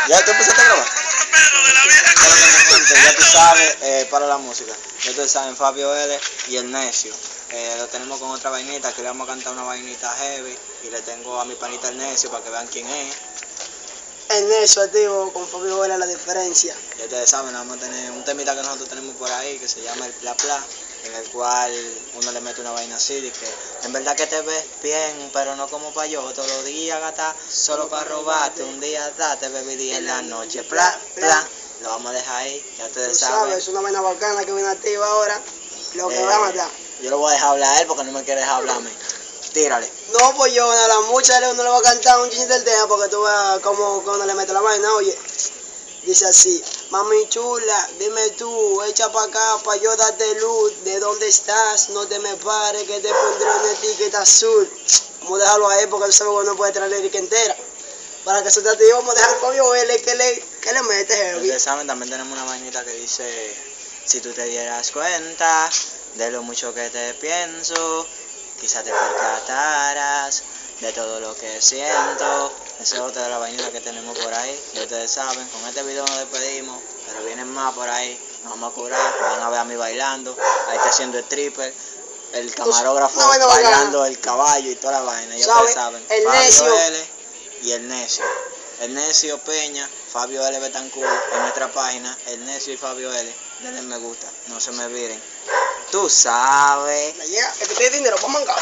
¿Ya tú empezaste a grabar? Gente, ya tú sabes, para la música. Ya ustedes saben, Fabio L y el Necio. Lo tenemos con otra vainita, que le vamos a cantar una vainita heavy. Y le tengo a mi panita el Necio para que vean quién es. El Necio, activo, con Fabio L la diferencia. Ya ustedes saben, vamos a tener un temita que nosotros tenemos por ahí, que se llama el Pla Pla, en el cual uno le mete una vaina así, de que en verdad que te ves bien, pero no como pa' yo, todos los días gata, solo para robarte, un día date, bebé, en la noche, Pla Pla. Lo vamos a dejar ahí, ya ustedes saben. Es una vaina bacana que viene activa ahora. Lo que va a matar. Yo lo voy a dejar hablar a él porque no me quiere dejar hablar a mí. Tírale. No, pues yo, a la mucha uno le va a cantar un chinito del tema porque tú veas cómo cuando le mete la vaina, oye. Dice así, mami chula, dime tú, echa pa' acá pa' yo darte luz. ¿De dónde estás? No te me pares que te pondré una etiqueta azul. Vamos a dejarlo ahí porque él sabe que no puede traer la lírica entera. Para que se trate, vamos a dejar Fabio L que le mete heavy. Ustedes saben, también tenemos una vainita que dice, si tú te dieras cuenta de lo mucho que te pienso, quizá te percatarás de todo lo que siento. Esa es otra de las vainitas que tenemos por ahí. Y ustedes saben, con este video nos despedimos, pero vienen más por ahí. Nos vamos a curar, van a ver a mí bailando. Ahí está haciendo stripper. El camarógrafo bailando el caballo y toda la vaina. Ya ustedes saben. El Fabio Necio L y el Necio. El Necio Peña, Fabio L Betancourt en nuestra página. El Necio y Fabio L. Denle me gusta, no se me viren. Tú sabes. Me llega, que te pide dinero para mangar.